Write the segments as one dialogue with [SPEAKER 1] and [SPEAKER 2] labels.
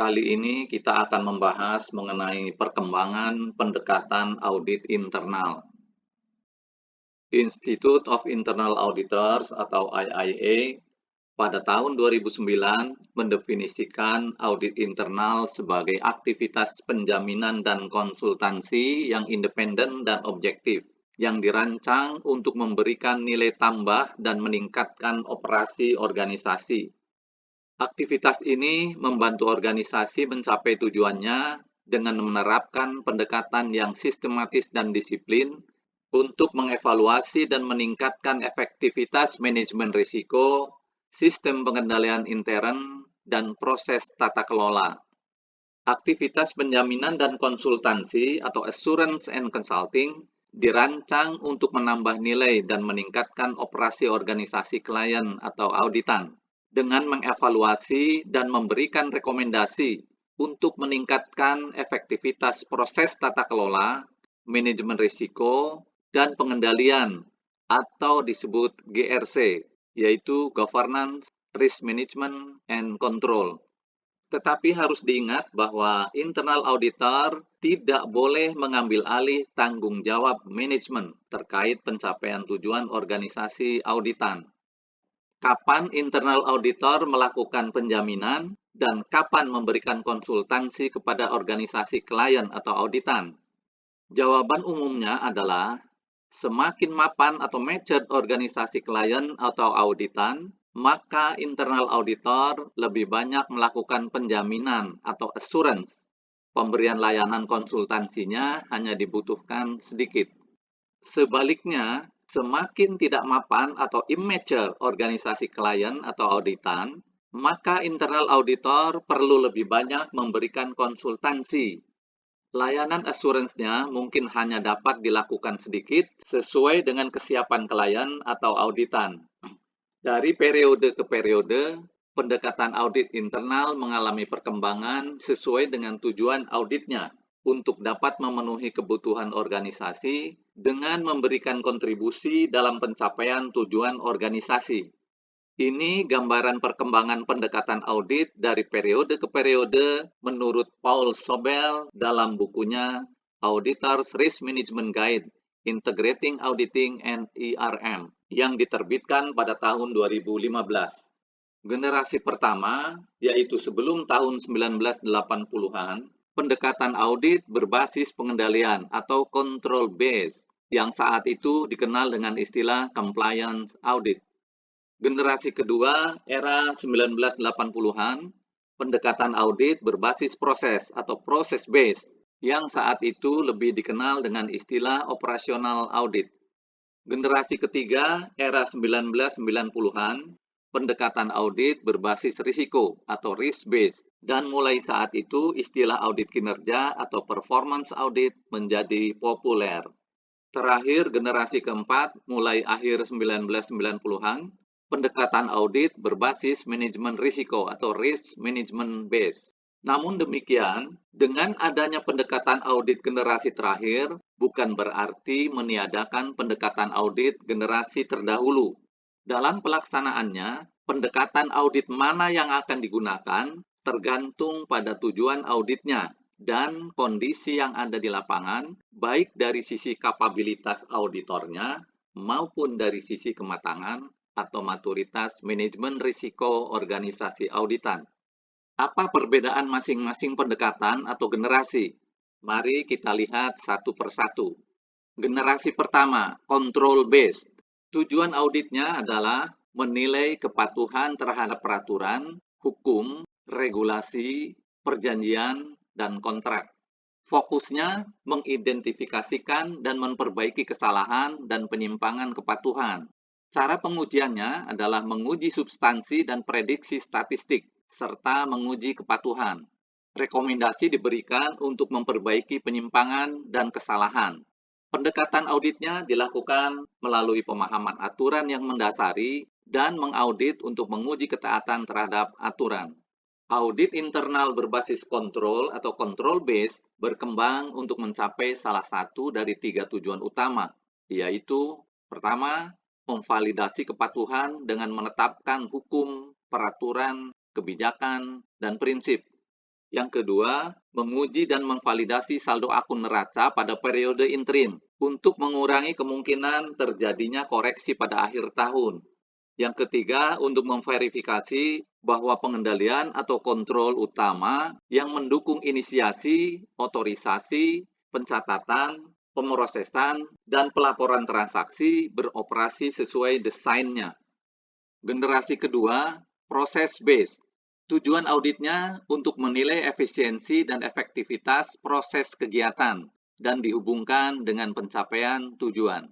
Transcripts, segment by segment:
[SPEAKER 1] Kali ini kita akan membahas mengenai perkembangan pendekatan audit internal. Institute of Internal Auditors atau IIA pada tahun 2009 mendefinisikan audit internal sebagai aktivitas penjaminan dan konsultansi yang independen dan objektif, yang dirancang untuk memberikan nilai tambah dan meningkatkan operasi organisasi. Aktivitas ini membantu organisasi mencapai tujuannya dengan menerapkan pendekatan yang sistematis dan disiplin untuk mengevaluasi dan meningkatkan efektivitas manajemen risiko, sistem pengendalian intern, dan proses tata kelola. Aktivitas penjaminan dan konsultansi atau assurance and consulting dirancang untuk menambah nilai dan meningkatkan operasi organisasi klien atau auditan dengan mengevaluasi dan memberikan rekomendasi untuk meningkatkan efektivitas proses tata kelola, manajemen risiko, dan pengendalian atau disebut GRC, yaitu Governance, Risk Management, and Control. Tetapi harus diingat bahwa internal auditor tidak boleh mengambil alih tanggung jawab manajemen terkait pencapaian tujuan organisasi auditan. Kapan internal auditor melakukan penjaminan dan kapan memberikan konsultansi kepada organisasi klien atau auditan? Jawaban umumnya adalah semakin mapan atau matured organisasi klien atau auditan, maka internal auditor lebih banyak melakukan penjaminan atau assurance. Pemberian layanan konsultansinya hanya dibutuhkan sedikit. Sebaliknya, semakin tidak mapan atau immature organisasi klien atau auditan, maka internal auditor perlu lebih banyak memberikan konsultansi. Layanan assurance-nya mungkin hanya dapat dilakukan sedikit sesuai dengan kesiapan klien atau auditan. Dari periode ke periode, pendekatan audit internal mengalami perkembangan sesuai dengan tujuan auditnya untuk dapat memenuhi kebutuhan organisasi dengan memberikan kontribusi dalam pencapaian tujuan organisasi. Ini gambaran perkembangan pendekatan audit dari periode ke periode menurut Paul Sobel dalam bukunya Auditor's Risk Management Guide, Integrating Auditing and ERM, yang diterbitkan pada tahun 2015. Generasi pertama, yaitu sebelum tahun 1980-an, pendekatan audit berbasis pengendalian atau control based, yang saat itu dikenal dengan istilah compliance audit. Generasi kedua, era 1980-an, pendekatan audit berbasis proses atau process based, yang saat itu lebih dikenal dengan istilah operational audit. Generasi ketiga, era 1990-an, pendekatan audit berbasis risiko atau risk based, dan mulai saat itu istilah audit kinerja atau performance audit menjadi populer. Terakhir, generasi keempat, mulai akhir 1990-an, pendekatan audit berbasis manajemen risiko atau risk management base. Namun demikian, dengan adanya pendekatan audit generasi terakhir, bukan berarti meniadakan pendekatan audit generasi terdahulu. Dalam pelaksanaannya, pendekatan audit mana yang akan digunakan tergantung pada tujuan auditnya dan kondisi yang ada di lapangan, baik dari sisi kapabilitas auditornya maupun dari sisi kematangan atau maturitas manajemen risiko organisasi auditan. Apa perbedaan masing-masing pendekatan atau generasi? Mari kita lihat satu persatu. Generasi pertama, control based. Tujuan auditnya adalah menilai kepatuhan terhadap peraturan, hukum, regulasi, perjanjian, dan kontrak. Fokusnya mengidentifikasikan dan memperbaiki kesalahan dan penyimpangan kepatuhan. Cara pengujiannya adalah menguji substansi dan prediksi statistik, serta menguji kepatuhan. Rekomendasi diberikan untuk memperbaiki penyimpangan dan kesalahan. Pendekatan auditnya dilakukan melalui pemahaman aturan yang mendasari dan mengaudit untuk menguji ketaatan terhadap aturan. Audit internal berbasis kontrol atau control based berkembang untuk mencapai salah satu dari 3 tujuan utama, yaitu pertama, memvalidasi kepatuhan dengan menetapkan hukum, peraturan, kebijakan, dan prinsip. Yang kedua, menguji dan memvalidasi saldo akun neraca pada periode interim untuk mengurangi kemungkinan terjadinya koreksi pada akhir tahun. Yang ketiga, untuk memverifikasi bahwa pengendalian atau kontrol utama yang mendukung inisiasi, otorisasi, pencatatan, pemrosesan, dan pelaporan transaksi beroperasi sesuai desainnya. Generasi kedua, proses based. Tujuan auditnya untuk menilai efisiensi dan efektivitas proses kegiatan dan dihubungkan dengan pencapaian tujuan.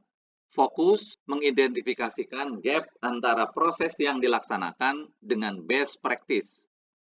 [SPEAKER 1] Fokus mengidentifikasikan gap antara proses yang dilaksanakan dengan best practice.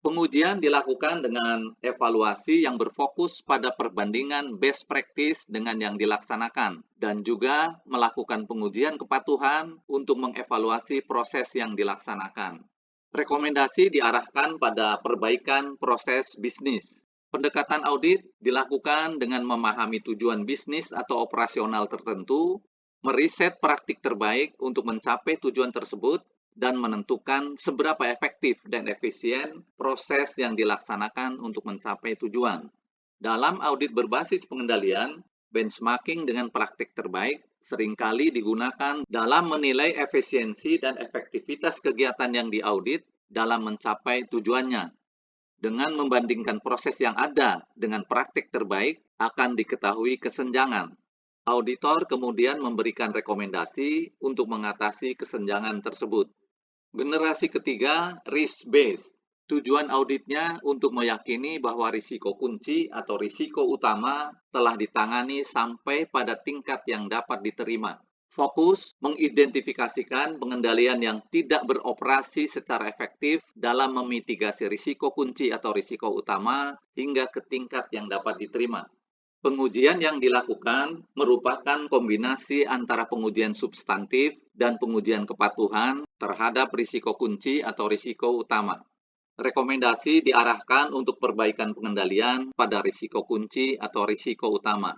[SPEAKER 1] Pengujian dilakukan dengan evaluasi yang berfokus pada perbandingan best practice dengan yang dilaksanakan, dan juga melakukan pengujian kepatuhan untuk mengevaluasi proses yang dilaksanakan. Rekomendasi diarahkan pada perbaikan proses bisnis. Pendekatan audit dilakukan dengan memahami tujuan bisnis atau operasional tertentu, meriset praktik terbaik untuk mencapai tujuan tersebut, dan menentukan seberapa efektif dan efisien proses yang dilaksanakan untuk mencapai tujuan. Dalam audit berbasis pengendalian, benchmarking dengan praktik terbaik seringkali digunakan dalam menilai efisiensi dan efektivitas kegiatan yang diaudit dalam mencapai tujuannya. Dengan membandingkan proses yang ada dengan praktik terbaik, akan diketahui kesenjangan. Auditor kemudian memberikan rekomendasi untuk mengatasi kesenjangan tersebut. Generasi ketiga, risk-based. Tujuan auditnya untuk meyakini bahwa risiko kunci atau risiko utama telah ditangani sampai pada tingkat yang dapat diterima. Fokus mengidentifikasikan pengendalian yang tidak beroperasi secara efektif dalam memitigasi risiko kunci atau risiko utama hingga ke tingkat yang dapat diterima. Pengujian yang dilakukan merupakan kombinasi antara pengujian substantif dan pengujian kepatuhan terhadap risiko kunci atau risiko utama. Rekomendasi diarahkan untuk perbaikan pengendalian pada risiko kunci atau risiko utama.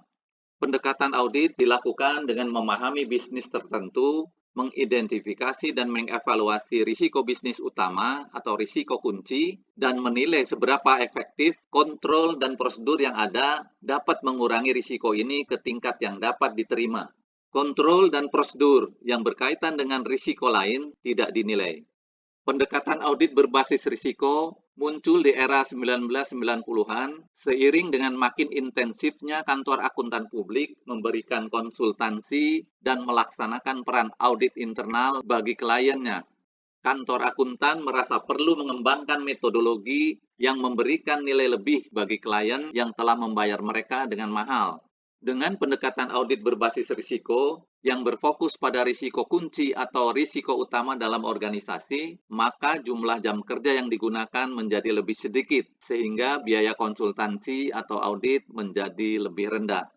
[SPEAKER 1] Pendekatan audit dilakukan dengan memahami bisnis tertentu, mengidentifikasi dan mengevaluasi risiko bisnis utama atau risiko kunci, dan menilai seberapa efektif kontrol dan prosedur yang ada dapat mengurangi risiko ini ke tingkat yang dapat diterima. Kontrol dan prosedur yang berkaitan dengan risiko lain tidak dinilai. Pendekatan audit berbasis risiko muncul di era 1990-an seiring dengan makin intensifnya kantor akuntan publik memberikan konsultansi dan melaksanakan peran audit internal bagi kliennya. Kantor akuntan merasa perlu mengembangkan metodologi yang memberikan nilai lebih bagi klien yang telah membayar mereka dengan mahal. Dengan pendekatan audit berbasis risiko yang berfokus pada risiko kunci atau risiko utama dalam organisasi, maka jumlah jam kerja yang digunakan menjadi lebih sedikit, sehingga biaya konsultansi atau audit menjadi lebih rendah.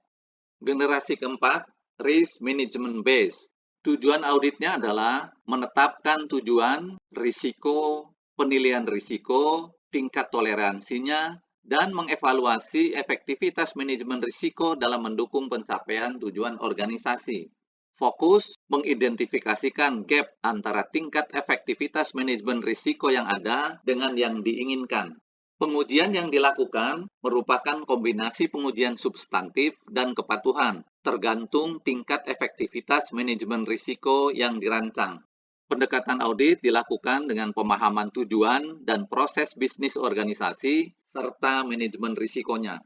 [SPEAKER 1] Generasi keempat, risk management based. Tujuan auditnya adalah menetapkan tujuan, risiko, penilaian risiko, tingkat toleransinya, dan mengevaluasi efektivitas manajemen risiko dalam mendukung pencapaian tujuan organisasi. Fokus mengidentifikasikan gap antara tingkat efektivitas manajemen risiko yang ada dengan yang diinginkan. Pengujian yang dilakukan merupakan kombinasi pengujian substantif dan kepatuhan, tergantung tingkat efektivitas manajemen risiko yang dirancang. Pendekatan audit dilakukan dengan pemahaman tujuan dan proses bisnis organisasi serta manajemen risikonya.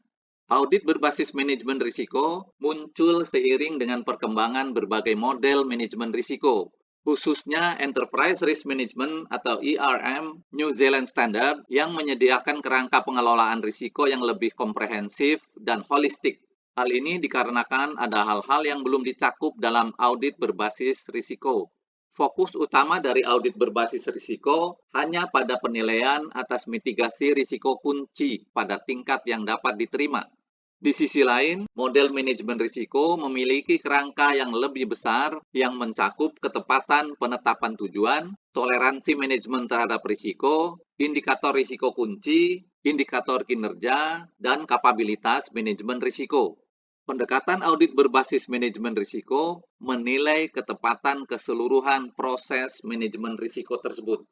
[SPEAKER 1] Audit berbasis manajemen risiko muncul seiring dengan perkembangan berbagai model manajemen risiko, khususnya Enterprise Risk Management atau ERM New Zealand Standard yang menyediakan kerangka pengelolaan risiko yang lebih komprehensif dan holistik. Hal ini dikarenakan ada hal-hal yang belum dicakup dalam audit berbasis risiko. Fokus utama dari audit berbasis risiko hanya pada penilaian atas mitigasi risiko kunci pada tingkat yang dapat diterima. Di sisi lain, model manajemen risiko memiliki kerangka yang lebih besar yang mencakup ketepatan penetapan tujuan, toleransi manajemen terhadap risiko, indikator risiko kunci, indikator kinerja, dan kapabilitas manajemen risiko. Pendekatan audit berbasis manajemen risiko menilai ketepatan keseluruhan proses manajemen risiko tersebut.